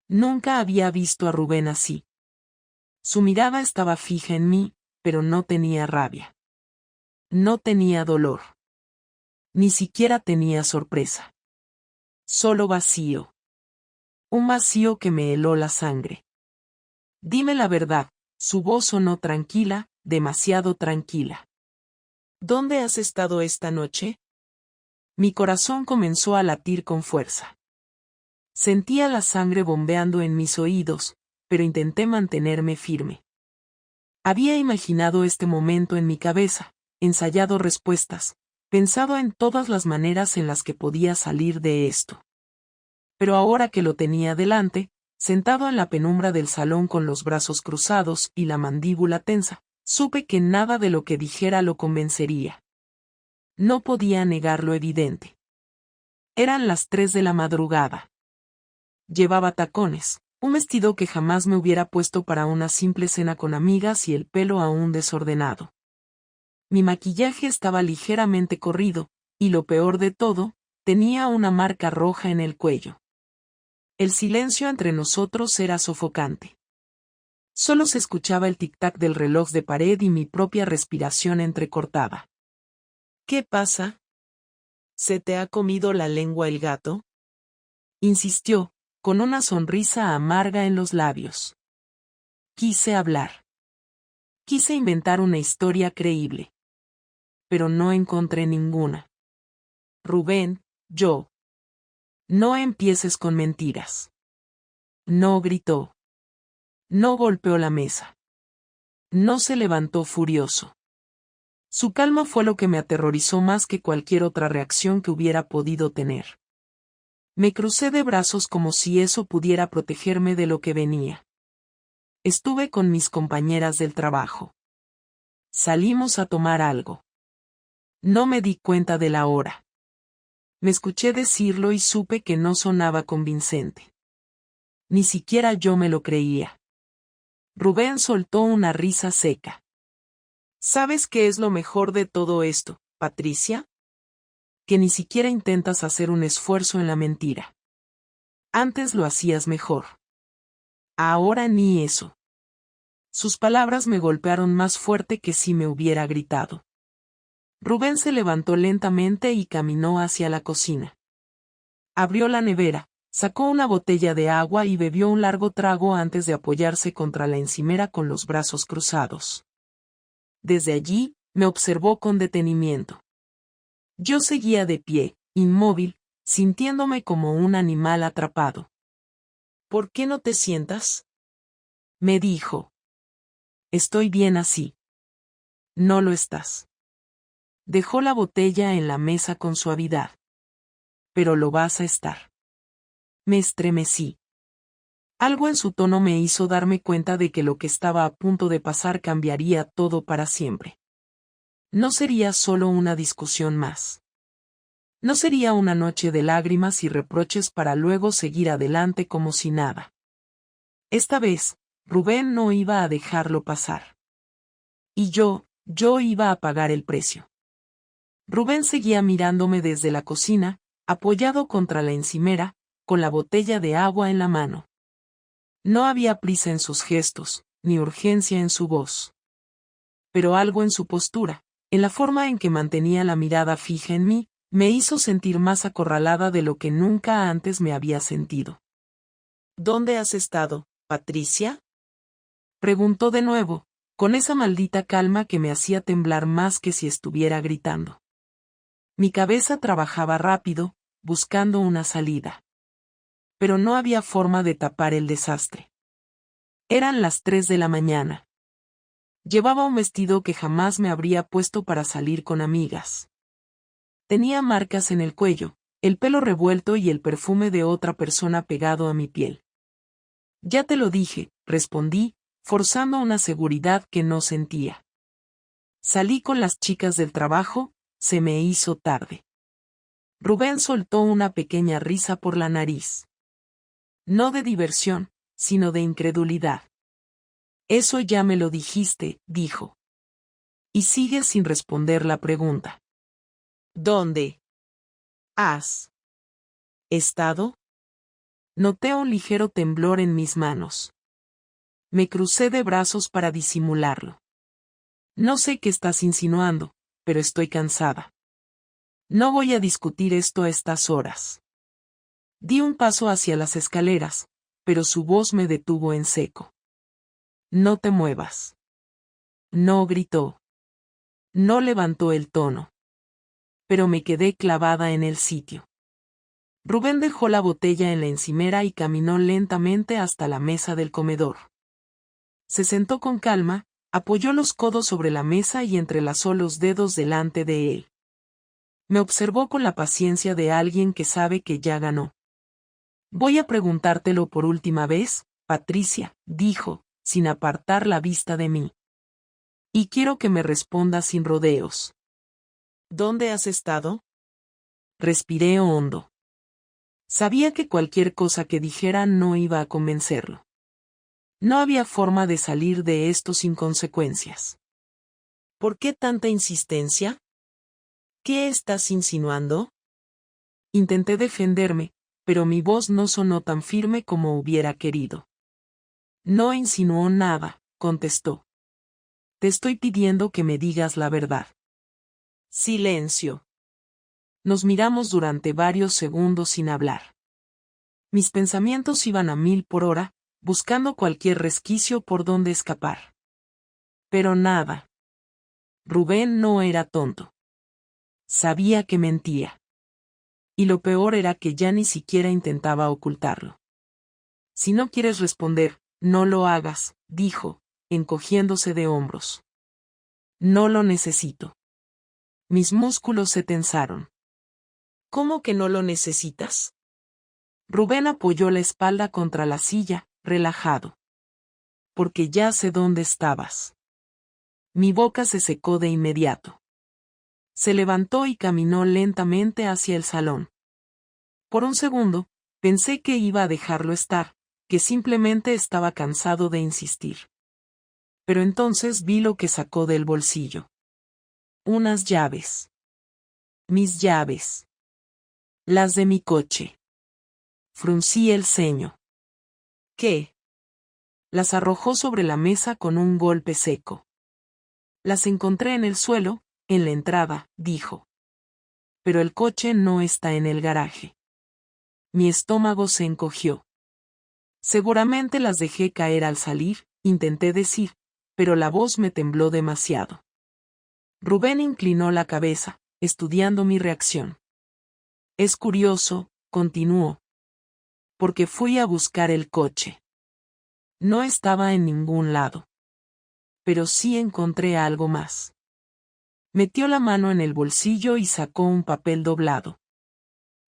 Nunca había visto a Rubén así. Su mirada estaba fija en mí, pero no tenía rabia. No tenía dolor. Ni siquiera tenía sorpresa. Solo vacío. Un vacío que me heló la sangre. Dime la verdad, su voz sonó tranquila, demasiado tranquila. ¿Dónde has estado esta noche? Mi corazón comenzó a latir con fuerza. Sentía la sangre bombeando en mis oídos, pero intenté mantenerme firme. Había imaginado este momento en mi cabeza, ensayado respuestas, pensado en todas las maneras en las que podía salir de esto. Pero ahora que lo tenía delante, sentado en la penumbra del salón con los brazos cruzados y la mandíbula tensa, supe que nada de lo que dijera lo convencería. No podía negar lo evidente. Eran las 3 de la madrugada. Llevaba tacones, un vestido que jamás me hubiera puesto para una simple cena con amigas y el pelo aún desordenado. Mi maquillaje estaba ligeramente corrido, y lo peor de todo, tenía una marca roja en el cuello. El silencio entre nosotros era sofocante. Solo se escuchaba el tic-tac del reloj de pared y mi propia respiración entrecortada. ¿Qué pasa? ¿Se te ha comido la lengua el gato? Insistió, con una sonrisa amarga en los labios. Quise hablar. Quise inventar una historia creíble. Pero no encontré ninguna. Rubén, yo. No empieces con mentiras. No gritó. No golpeó la mesa. No se levantó furioso. Su calma fue lo que me aterrorizó más que cualquier otra reacción que hubiera podido tener. Me crucé de brazos como si eso pudiera protegerme de lo que venía. Estuve con mis compañeras del trabajo. Salimos a tomar algo. No me di cuenta de la hora. Me escuché decirlo y supe que no sonaba convincente. Ni siquiera yo me lo creía. Rubén soltó una risa seca. ¿Sabes qué es lo mejor de todo esto, Patricia? Que ni siquiera intentas hacer un esfuerzo en la mentira. Antes lo hacías mejor. Ahora ni eso. Sus palabras me golpearon más fuerte que si me hubiera gritado. Rubén se levantó lentamente y caminó hacia la cocina. Abrió la nevera, sacó una botella de agua y bebió un largo trago antes de apoyarse contra la encimera con los brazos cruzados. Desde allí, me observó con detenimiento. Yo seguía de pie, inmóvil, sintiéndome como un animal atrapado. ¿Por qué no te sientas? Me dijo. Estoy bien así. No lo estás. Dejó la botella en la mesa con suavidad. Pero lo vas a estar. Me estremecí. Algo en su tono me hizo darme cuenta de que lo que estaba a punto de pasar cambiaría todo para siempre. No sería solo una discusión más. No sería una noche de lágrimas y reproches para luego seguir adelante como si nada. Esta vez, Rubén no iba a dejarlo pasar. Y yo iba a pagar el precio. Rubén seguía mirándome desde la cocina, apoyado contra la encimera, con la botella de agua en la mano. No había prisa en sus gestos, ni urgencia en su voz. Pero algo en su postura, en la forma en que mantenía la mirada fija en mí, me hizo sentir más acorralada de lo que nunca antes me había sentido. ¿Dónde has estado, Patricia? Preguntó de nuevo, con esa maldita calma que me hacía temblar más que si estuviera gritando. Mi cabeza trabajaba rápido, buscando una salida. Pero no había forma de tapar el desastre. Eran las 3 de la mañana. Llevaba un vestido que jamás me habría puesto para salir con amigas. Tenía marcas en el cuello, el pelo revuelto y el perfume de otra persona pegado a mi piel. Ya te lo dije, respondí, forzando una seguridad que no sentía. Salí con las chicas del trabajo, se me hizo tarde. Rubén soltó una pequeña risa por la nariz. No de diversión, sino de incredulidad. Eso ya me lo dijiste, dijo. Y sigue sin responder la pregunta. ¿Dónde has estado? Noté un ligero temblor en mis manos. Me crucé de brazos para disimularlo. No sé qué estás insinuando, pero estoy cansada. No voy a discutir esto a estas horas. Di un paso hacia las escaleras, pero su voz me detuvo en seco. No te muevas. No gritó. No levantó el tono. Pero me quedé clavada en el sitio. Rubén dejó la botella en la encimera y caminó lentamente hasta la mesa del comedor. Se sentó con calma, apoyó los codos sobre la mesa y entrelazó los dedos delante de él. Me observó con la paciencia de alguien que sabe que ya ganó. Voy a preguntártelo por última vez, Patricia, dijo, sin apartar la vista de mí. Y quiero que me respondas sin rodeos. ¿Dónde has estado? Respiré hondo. Sabía que cualquier cosa que dijera no iba a convencerlo. No había forma de salir de esto sin consecuencias. ¿Por qué tanta insistencia? ¿Qué estás insinuando? Intenté defenderme, pero mi voz no sonó tan firme como hubiera querido. No insinuó nada, contestó. Te estoy pidiendo que me digas la verdad. Silencio. Nos miramos durante varios segundos sin hablar. Mis pensamientos iban a 1000 por hora, buscando cualquier resquicio por donde escapar. Pero nada. Rubén no era tonto. Sabía que mentía. Y lo peor era que ya ni siquiera intentaba ocultarlo. Si no quieres responder, no lo hagas, dijo, encogiéndose de hombros. No lo necesito. Mis músculos se tensaron. ¿Cómo que no lo necesitas? Rubén apoyó la espalda contra la silla, relajado. Porque ya sé dónde estabas. Mi boca se secó de inmediato. Se levantó y caminó lentamente hacia el salón. Por un segundo, pensé que iba a dejarlo estar, que simplemente estaba cansado de insistir. Pero entonces vi lo que sacó del bolsillo. Unas llaves. Mis llaves. Las de mi coche. Fruncí el ceño. ¿Qué? Las arrojó sobre la mesa con un golpe seco. Las encontré en el suelo, en la entrada, dijo. Pero el coche no está en el garaje. Mi estómago se encogió. Seguramente las dejé caer al salir, intenté decir, pero la voz me tembló demasiado. Rubén inclinó la cabeza, estudiando mi reacción. Es curioso, continuó. Porque fui a buscar el coche. No estaba en ningún lado. Pero sí encontré algo más. Metió la mano en el bolsillo y sacó un papel doblado.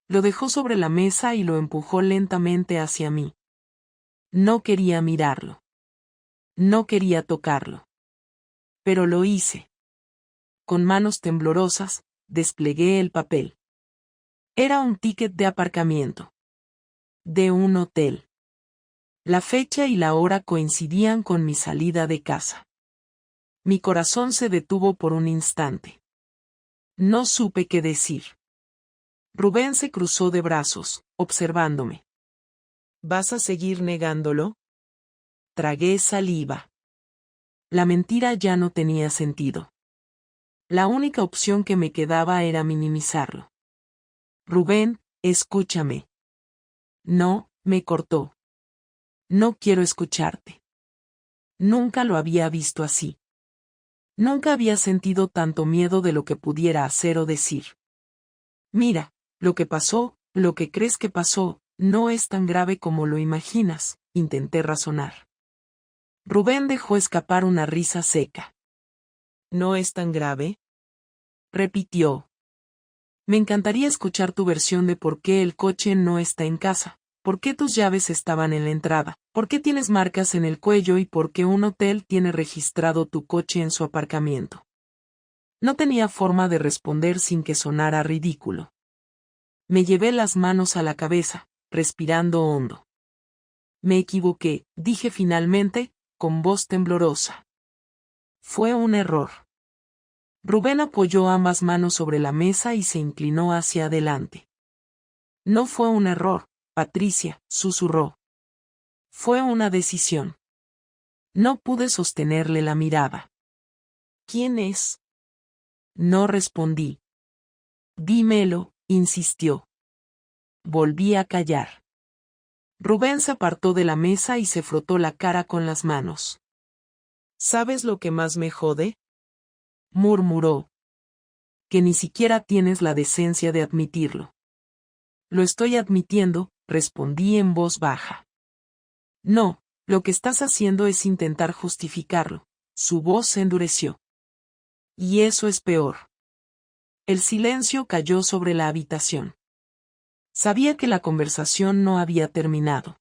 Lo dejó sobre la mesa y lo empujó lentamente hacia mí. No quería mirarlo. No quería tocarlo. Pero lo hice. Con manos temblorosas, desplegué el papel. Era un ticket de aparcamiento. De un hotel. La fecha y la hora coincidían con mi salida de casa. Mi corazón se detuvo por un instante. No supe qué decir. Rubén se cruzó de brazos, observándome. ¿Vas a seguir negándolo? Tragué saliva. La mentira ya no tenía sentido. La única opción que me quedaba era minimizarlo. Rubén, escúchame. No, me cortó. No quiero escucharte. Nunca lo había visto así. Nunca había sentido tanto miedo de lo que pudiera hacer o decir. Mira, lo que pasó, lo que crees que pasó, no es tan grave como lo imaginas, intenté razonar. Rubén dejó escapar una risa seca. ¿No es tan grave? Repitió. Me encantaría escuchar tu versión de por qué el coche no está en casa, por qué tus llaves estaban en la entrada, por qué tienes marcas en el cuello y por qué un hotel tiene registrado tu coche en su aparcamiento. No tenía forma de responder sin que sonara ridículo. Me llevé las manos a la cabeza, respirando hondo. Me equivoqué, dije finalmente, con voz temblorosa. Fue un error. Rubén apoyó ambas manos sobre la mesa y se inclinó hacia adelante. No fue un error, Patricia, susurró. Fue una decisión. No pude sostenerle la mirada. ¿Quién es? No respondí. Dímelo, insistió. Volví a callar. Rubén se apartó de la mesa y se frotó la cara con las manos. ¿Sabes lo que más me jode?, murmuró. Que ni siquiera tienes la decencia de admitirlo. Lo estoy admitiendo, respondí en voz baja. No, lo que estás haciendo es intentar justificarlo. Su voz se endureció. Y eso es peor. El silencio cayó sobre la habitación. Sabía que la conversación no había terminado.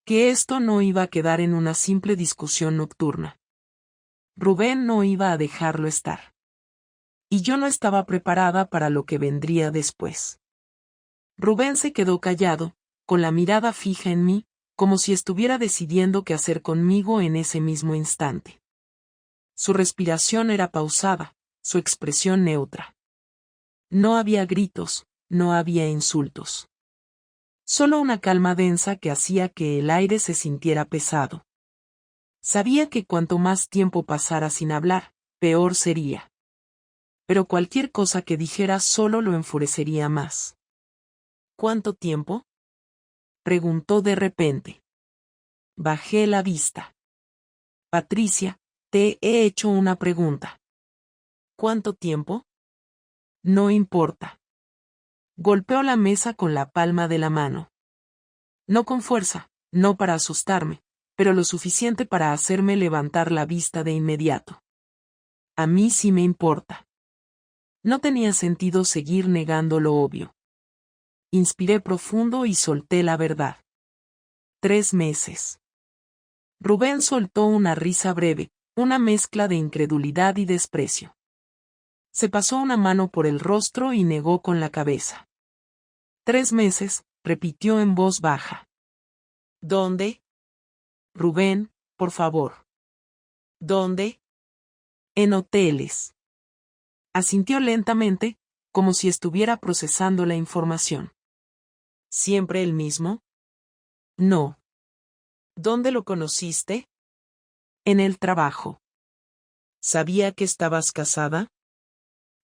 Que esto no iba a quedar en una simple discusión nocturna. Rubén no iba a dejarlo estar. Y yo no estaba preparada para lo que vendría después. Rubén se quedó callado, con la mirada fija en mí, como si estuviera decidiendo qué hacer conmigo en ese mismo instante. Su respiración era pausada, su expresión neutra. No había gritos, no había insultos. Solo una calma densa que hacía que el aire se sintiera pesado. Sabía que cuanto más tiempo pasara sin hablar, peor sería. Pero cualquier cosa que dijera solo lo enfurecería más. ¿Cuánto tiempo?, preguntó de repente. Bajé la vista. Patricia, te he hecho una pregunta. ¿Cuánto tiempo? No importa. Golpeó la mesa con la palma de la mano. No con fuerza, no para asustarme, pero lo suficiente para hacerme levantar la vista de inmediato. A mí sí me importa. No tenía sentido seguir negando lo obvio. Inspiré profundo y solté la verdad. 3 meses. Rubén soltó una risa breve, una mezcla de incredulidad y desprecio. Se pasó una mano por el rostro y negó con la cabeza. 3 meses, repitió en voz baja. ¿Dónde? Rubén, por favor. ¿Dónde? En hoteles. Asintió lentamente, como si estuviera procesando la información. ¿Siempre el mismo? No. ¿Dónde lo conociste? En el trabajo. ¿Sabía que estabas casada?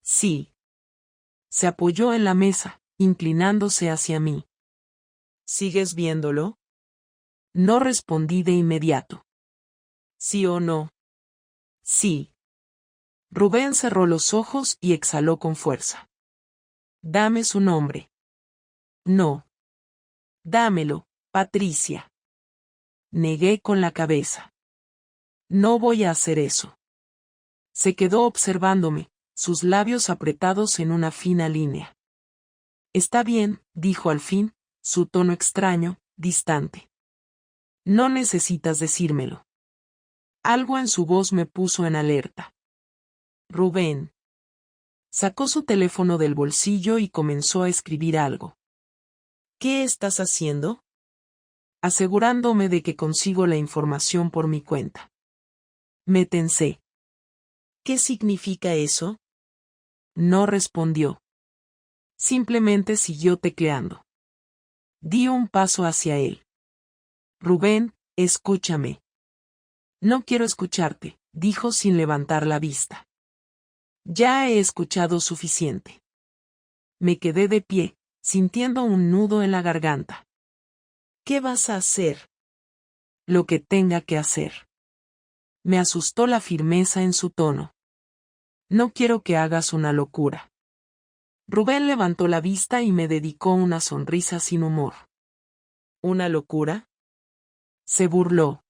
Sí. Se apoyó en la mesa, inclinándose hacia mí. ¿Sigues viéndolo? No respondí de inmediato. ¿Sí o no? Sí. Rubén cerró los ojos y exhaló con fuerza. Dame su nombre. No. Dámelo, Patricia. Negué con la cabeza. No voy a hacer eso. Se quedó observándome, sus labios apretados en una fina línea. Está bien, dijo al fin, su tono extraño, distante. No necesitas decírmelo. Algo en su voz me puso en alerta. Rubén. Sacó su teléfono del bolsillo y comenzó a escribir algo. ¿Qué estás haciendo? Asegurándome de que consigo la información por mi cuenta. Me tensé. ¿Qué significa eso? No respondió. Simplemente siguió tecleando. Di un paso hacia él. Rubén, escúchame. No quiero escucharte, dijo sin levantar la vista. Ya he escuchado suficiente. Me quedé de pie, sintiendo un nudo en la garganta. ¿Qué vas a hacer? Lo que tenga que hacer. Me asustó la firmeza en su tono. No quiero que hagas una locura. Rubén levantó la vista y me dedicó una sonrisa sin humor. ¿Una locura? Se burló.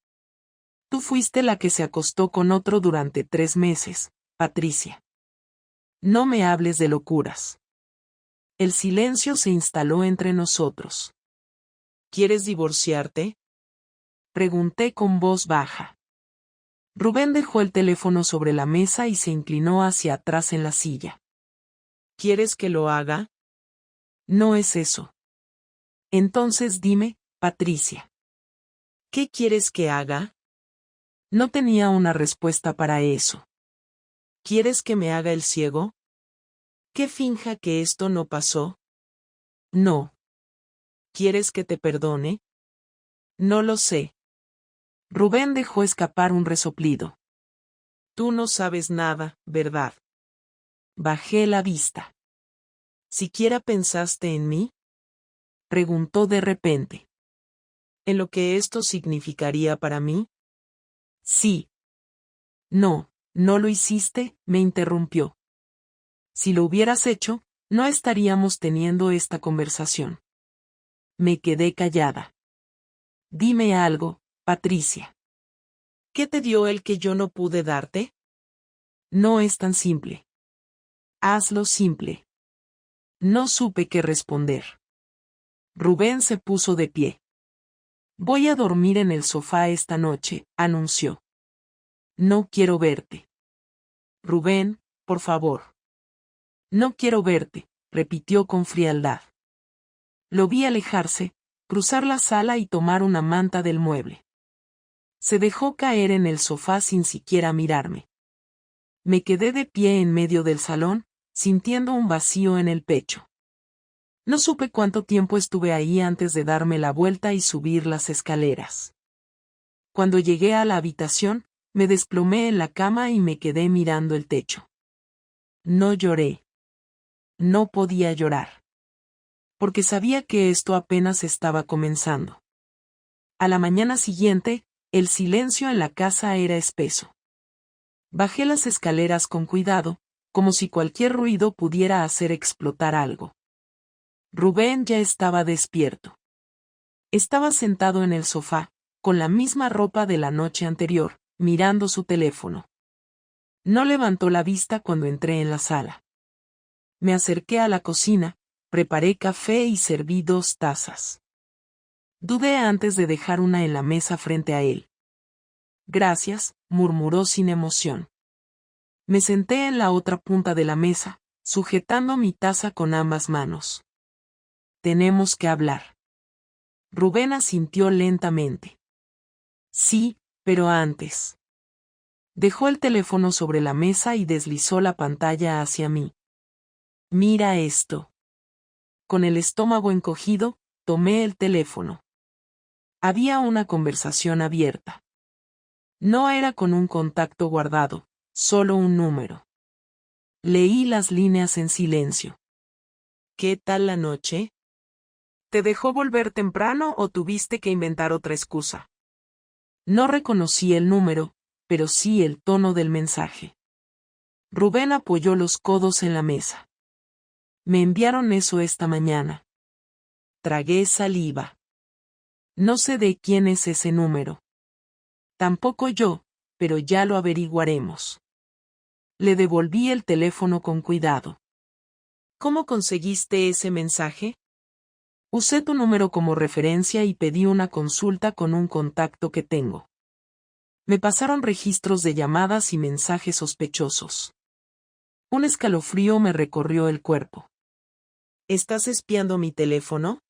Tú fuiste la que se acostó con otro durante 3 meses, Patricia. No me hables de locuras. El silencio se instaló entre nosotros. ¿Quieres divorciarte?, pregunté con voz baja. Rubén dejó el teléfono sobre la mesa y se inclinó hacia atrás en la silla. ¿Quieres que lo haga? No es eso. Entonces dime, Patricia. ¿Qué quieres que haga? No tenía una respuesta para eso. ¿Quieres que me haga el ciego? ¿Que finja que esto no pasó? No. ¿Quieres que te perdone? No lo sé. Rubén dejó escapar un resoplido. Tú no sabes nada, ¿verdad? Bajé la vista. ¿Siquiera pensaste en mí? Preguntó de repente. ¿En lo que esto significaría para mí? Sí. No, no lo hiciste, me interrumpió. Si lo hubieras hecho, no estaríamos teniendo esta conversación. Me quedé callada. Dime algo, Patricia. ¿Qué te dio el que yo no pude darte? No es tan simple. Hazlo simple. No supe qué responder. Rubén se puso de pie. Voy a dormir en el sofá esta noche, anunció. No quiero verte. Rubén, por favor. No quiero verte, repitió con frialdad. Lo vi alejarse, cruzar la sala y tomar una manta del mueble. Se dejó caer en el sofá sin siquiera mirarme. Me quedé de pie en medio del salón, sintiendo un vacío en el pecho. No supe cuánto tiempo estuve ahí antes de darme la vuelta y subir las escaleras. Cuando llegué a la habitación, me desplomé en la cama y me quedé mirando el techo. No lloré. No podía llorar. Porque sabía que esto apenas estaba comenzando. A la mañana siguiente, el silencio en la casa era espeso. Bajé las escaleras con cuidado, como si cualquier ruido pudiera hacer explotar algo. Rubén ya estaba despierto. Estaba sentado en el sofá, con la misma ropa de la noche anterior, mirando su teléfono. No levantó la vista cuando entré en la sala. Me acerqué a la cocina, preparé café y serví 2 tazas. Dudé antes de dejar una en la mesa frente a él. Gracias, murmuró sin emoción. Me senté en la otra punta de la mesa, sujetando mi taza con ambas manos. Tenemos que hablar. Rubén asintió lentamente. Sí, pero antes. Dejó el teléfono sobre la mesa y deslizó la pantalla hacia mí. Mira esto. Con el estómago encogido, tomé el teléfono. Había una conversación abierta. No era con un contacto guardado, solo un número. Leí las líneas en silencio. ¿Qué tal la noche? ¿Te dejó volver temprano o tuviste que inventar otra excusa? No reconocí el número, pero sí el tono del mensaje. Rubén apoyó los codos en la mesa. Me enviaron eso esta mañana. Tragué saliva. No sé de quién es ese número. Tampoco yo, pero ya lo averiguaremos. Le devolví el teléfono con cuidado. ¿Cómo conseguiste ese mensaje? Usé tu número como referencia y pedí una consulta con un contacto que tengo. Me pasaron registros de llamadas y mensajes sospechosos. Un escalofrío me recorrió el cuerpo. ¿Estás espiando mi teléfono?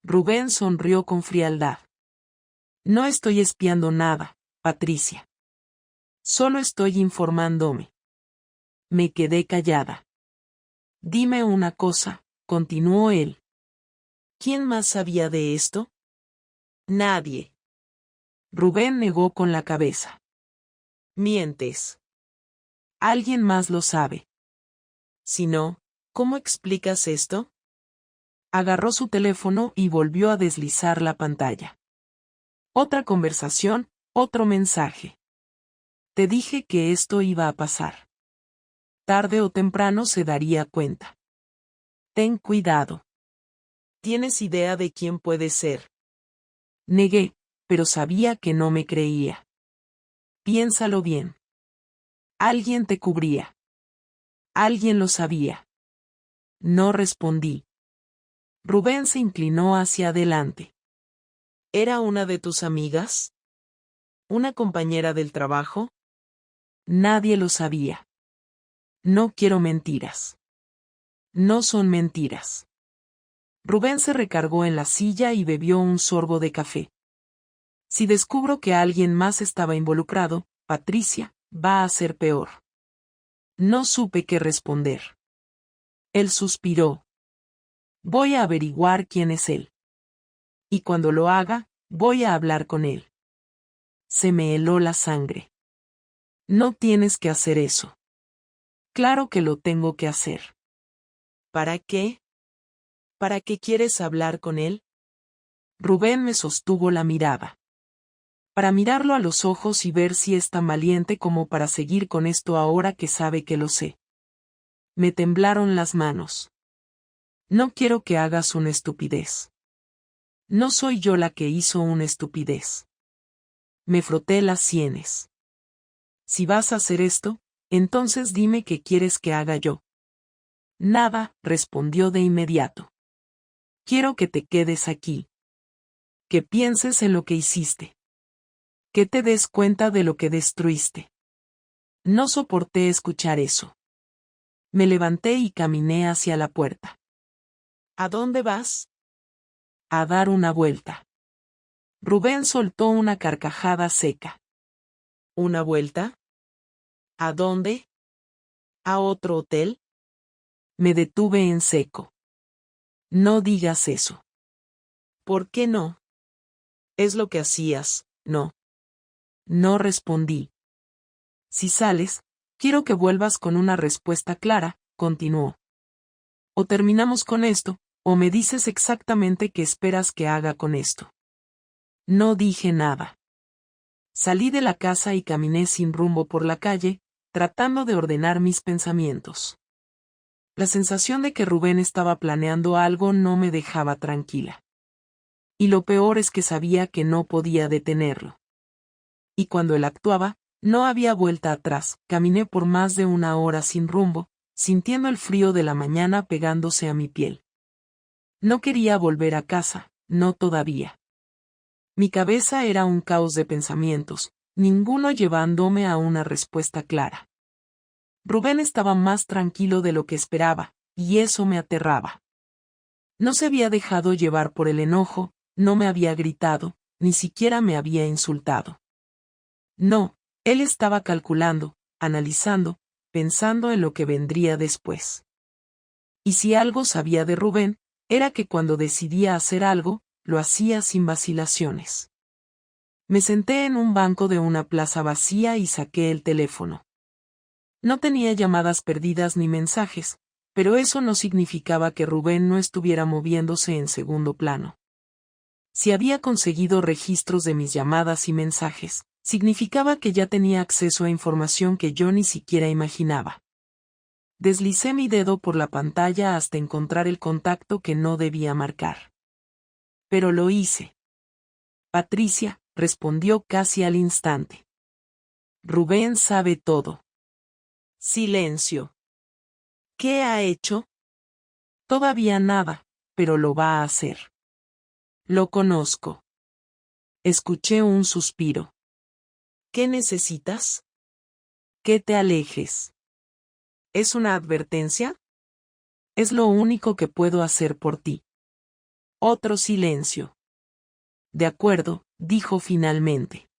Rubén sonrió con frialdad. No estoy espiando nada, Patricia. Solo estoy informándome. Me quedé callada. Dime una cosa, continuó él. ¿Quién más sabía de esto? Nadie. Rubén negó con la cabeza. Mientes. Alguien más lo sabe. Si no, ¿cómo explicas esto? Agarró su teléfono y volvió a deslizar la pantalla. Otra conversación, otro mensaje. Te dije que esto iba a pasar. Tarde o temprano se daría cuenta. Ten cuidado. ¿Tienes idea de quién puede ser? Negué, pero sabía que no me creía. Piénsalo bien. Alguien te cubría. Alguien lo sabía. No respondí. Rubén se inclinó hacia adelante. ¿Era una de tus amigas? ¿Una compañera del trabajo? Nadie lo sabía. No quiero mentiras. No son mentiras. Rubén se recargó en la silla y bebió un sorbo de café. Si descubro que alguien más estaba involucrado, Patricia, va a ser peor. No supe qué responder. Él suspiró. Voy a averiguar quién es él. Y cuando lo haga, voy a hablar con él. Se me heló la sangre. No tienes que hacer eso. Claro que lo tengo que hacer. ¿Para qué? ¿Para qué quieres hablar con él? Rubén me sostuvo la mirada. Para mirarlo a los ojos y ver si es tan valiente como para seguir con esto ahora que sabe que lo sé. Me temblaron las manos. No quiero que hagas una estupidez. No soy yo la que hizo una estupidez. Me froté las sienes. Si vas a hacer esto, entonces dime qué quieres que haga yo. Nada, respondió de inmediato. Quiero que te quedes aquí. Que pienses en lo que hiciste. Que te des cuenta de lo que destruiste. No soporté escuchar eso. Me levanté y caminé hacia la puerta. ¿A dónde vas? A dar una vuelta. Rubén soltó una carcajada seca. ¿Una vuelta? ¿A dónde? ¿A otro hotel? Me detuve en seco. No digas eso. ¿Por qué no? Es lo que hacías, ¿no? No respondí. Si sales, quiero que vuelvas con una respuesta clara, continuó. O terminamos con esto, o me dices exactamente qué esperas que haga con esto. No dije nada. Salí de la casa y caminé sin rumbo por la calle, tratando de ordenar mis pensamientos. La sensación de que Rubén estaba planeando algo no me dejaba tranquila. Y lo peor es que sabía que no podía detenerlo. Y cuando él actuaba, no había vuelta atrás. Caminé por más de una hora sin rumbo, sintiendo el frío de la mañana pegándose a mi piel. No quería volver a casa, no todavía. Mi cabeza era un caos de pensamientos, ninguno llevándome a una respuesta clara. Rubén estaba más tranquilo de lo que esperaba, y eso me aterraba. No se había dejado llevar por el enojo, no me había gritado, ni siquiera me había insultado. No, él estaba calculando, analizando, pensando en lo que vendría después. Y si algo sabía de Rubén, era que cuando decidía hacer algo, lo hacía sin vacilaciones. Me senté en un banco de una plaza vacía y saqué el teléfono. No tenía llamadas perdidas ni mensajes, pero eso no significaba que Rubén no estuviera moviéndose en segundo plano. Si había conseguido registros de mis llamadas y mensajes, significaba que ya tenía acceso a información que yo ni siquiera imaginaba. Deslicé mi dedo por la pantalla hasta encontrar el contacto que no debía marcar. Pero lo hice. Patricia, respondió casi al instante. Rubén sabe todo. Silencio. ¿Qué ha hecho? Todavía nada, pero lo va a hacer. Lo conozco. Escuché un suspiro. ¿Qué necesitas? Que te alejes. ¿Es una advertencia? Es lo único que puedo hacer por ti. Otro silencio. De acuerdo, dijo finalmente.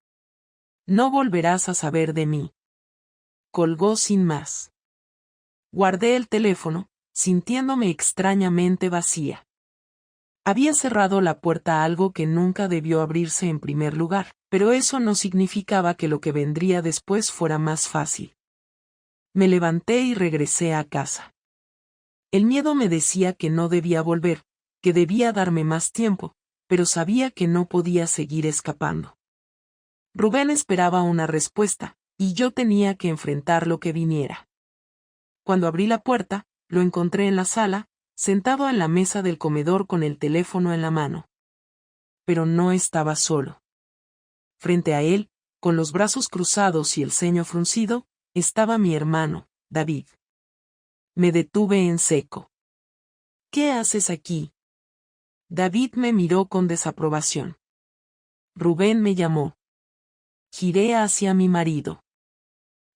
No volverás a saber de mí. Colgó sin más. Guardé el teléfono, sintiéndome extrañamente vacía. Había cerrado la puerta a algo que nunca debió abrirse en primer lugar, pero eso no significaba que lo que vendría después fuera más fácil. Me levanté y regresé a casa. El miedo me decía que no debía volver, que debía darme más tiempo, pero sabía que no podía seguir escapando. Rubén esperaba una respuesta, y yo tenía que enfrentar lo que viniera. Cuando abrí la puerta, lo encontré en la sala, sentado en la mesa del comedor con el teléfono en la mano. Pero no estaba solo. Frente a él, con los brazos cruzados y el ceño fruncido, estaba mi hermano, David. Me detuve en seco. ¿Qué haces aquí? David me miró con desaprobación. Rubén me llamó. Giré hacia mi marido.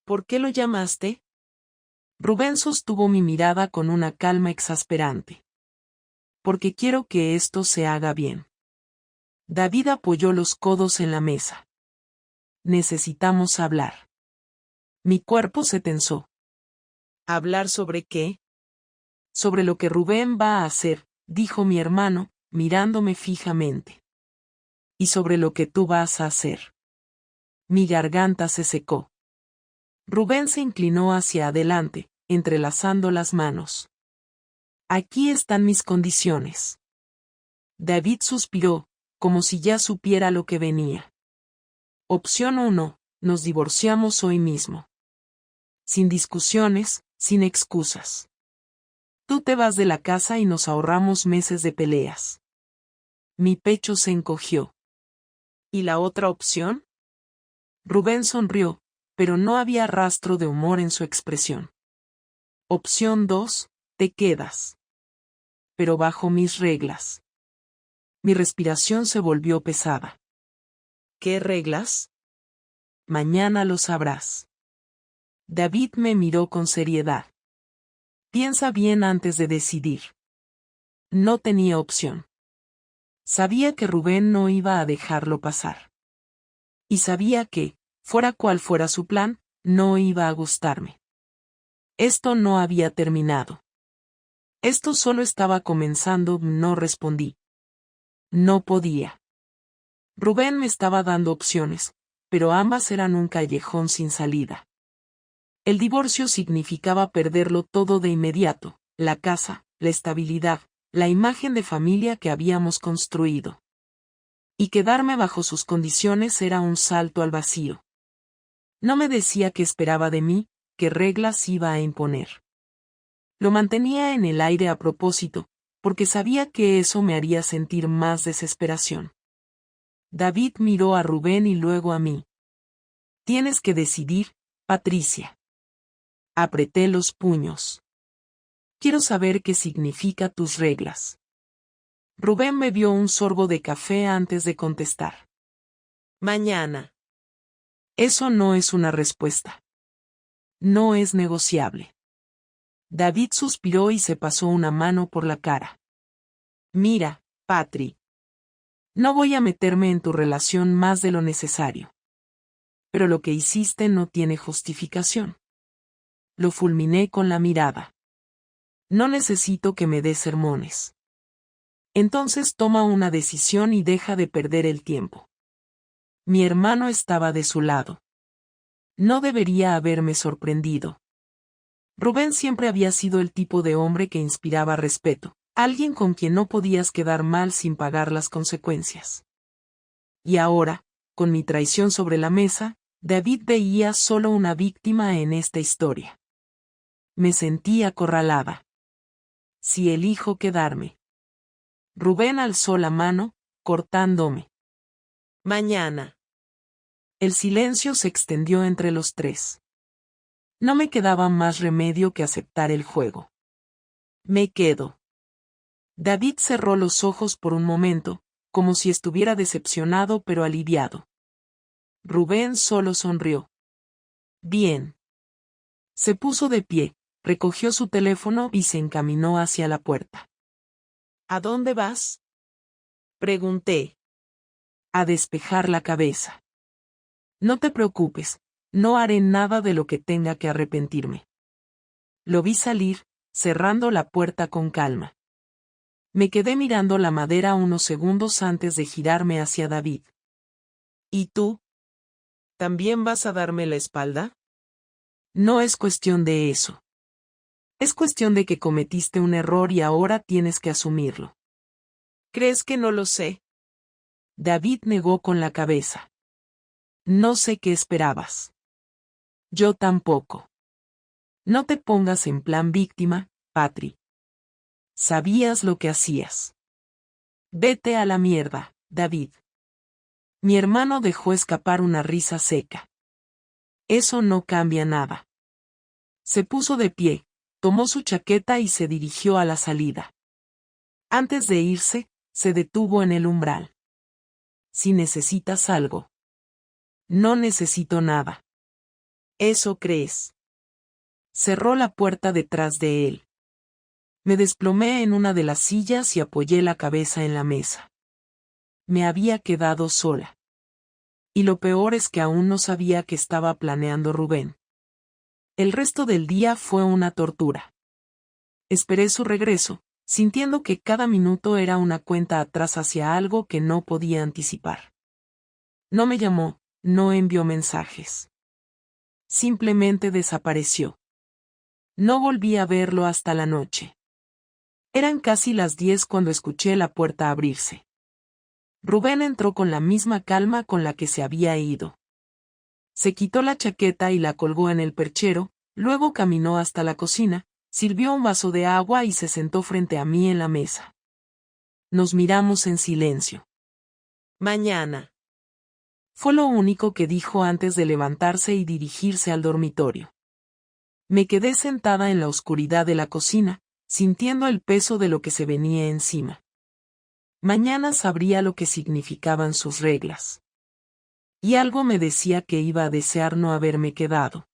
¿Por qué lo llamaste? Rubén sostuvo mi mirada con una calma exasperante. Porque quiero que esto se haga bien. David apoyó los codos en la mesa. Necesitamos hablar. Mi cuerpo se tensó. ¿Hablar sobre qué? Sobre lo que Rubén va a hacer, dijo mi hermano, mirándome fijamente. y sobre lo que tú vas a hacer. Mi garganta se secó. Rubén se inclinó hacia adelante, entrelazando las manos. Aquí están mis condiciones. David suspiró, como si ya supiera lo que venía. Opción 1, nos divorciamos hoy mismo. Sin discusiones, sin excusas. Tú te vas de la casa y nos ahorramos meses de peleas. Mi pecho se encogió. ¿Y la otra opción? Rubén sonrió, pero no había rastro de humor en su expresión. Opción 2, te quedas. Pero bajo mis reglas. Mi respiración se volvió pesada. ¿Qué reglas? Mañana lo sabrás. David me miró con seriedad. Piensa bien antes de decidir. No tenía opción. Sabía que Rubén no iba a dejarlo pasar. Y sabía que, fuera cual fuera su plan, no iba a gustarme. Esto no había terminado. Esto solo estaba comenzando, no respondí. No podía. Rubén me estaba dando opciones, pero ambas eran un callejón sin salida. El divorcio significaba perderlo todo de inmediato, la casa, la estabilidad, la imagen de familia que habíamos construido. Y quedarme bajo sus condiciones era un salto al vacío. No me decía qué esperaba de mí, qué reglas iba a imponer. Lo mantenía en el aire a propósito, porque sabía que eso me haría sentir más desesperación. David miró a Rubén y luego a mí. Tienes que decidir, Patricia. Apreté los puños. Quiero saber qué significa tus reglas. Rubén bebió un sorbo de café antes de contestar. Mañana. Eso no es una respuesta. No es negociable. David suspiró y se pasó una mano por la cara. Mira, Patri. No voy a meterme en tu relación más de lo necesario. Pero lo que hiciste no tiene justificación. Lo fulminé con la mirada. No necesito que me des sermones. Entonces toma una decisión y deja de perder el tiempo. Mi hermano estaba de su lado. No debería haberme sorprendido. Rubén siempre había sido el tipo de hombre que inspiraba respeto, alguien con quien no podías quedar mal sin pagar las consecuencias. Y ahora, con mi traición sobre la mesa, David veía solo una víctima en esta historia. Me sentí acorralada. Si elijo quedarme. Rubén alzó la mano, cortándome. Mañana. El silencio se extendió entre los tres. No me quedaba más remedio que aceptar el juego. Me quedo. David cerró los ojos por un momento, como si estuviera decepcionado pero aliviado. Rubén solo sonrió. Bien. Se puso de pie, recogió su teléfono y se encaminó hacia la puerta. ¿A dónde vas? Pregunté. A despejar la cabeza. No te preocupes, no haré nada de lo que tenga que arrepentirme. Lo vi salir, cerrando la puerta con calma. Me quedé mirando la madera unos segundos antes de girarme hacia David. ¿Y tú? ¿También vas a darme la espalda? No es cuestión de eso. Es cuestión de que cometiste un error y ahora tienes que asumirlo. ¿Crees que no lo sé? David negó con la cabeza. No sé qué esperabas. Yo tampoco. No te pongas en plan víctima, Patri. Sabías lo que hacías. Vete a la mierda, David. Mi hermano dejó escapar una risa seca. Eso no cambia nada. Se puso de pie, tomó su chaqueta y se dirigió a la salida. Antes de irse, se detuvo en el umbral. Si necesitas algo. No necesito nada. ¿Eso crees? Cerró la puerta detrás de él. Me desplomé en una de las sillas y apoyé la cabeza en la mesa. Me había quedado sola. Y lo peor es que aún no sabía qué estaba planeando Rubén. El resto del día fue una tortura. Esperé su regreso, sintiendo que cada minuto era una cuenta atrás hacia algo que no podía anticipar. No me llamó, no envió mensajes. Simplemente desapareció. No volví a verlo hasta la noche. Eran casi las 10 cuando escuché la puerta abrirse. Rubén entró con la misma calma con la que se había ido. Se quitó la chaqueta y la colgó en el perchero, luego caminó hasta la cocina, sirvió un vaso de agua y se sentó frente a mí en la mesa. Nos miramos en silencio. Mañana. Fue lo único que dijo antes de levantarse y dirigirse al dormitorio. Me quedé sentada en la oscuridad de la cocina, sintiendo el peso de lo que se venía encima. Mañana sabría lo que significaban sus reglas. Y algo me decía que iba a desear no haberme quedado.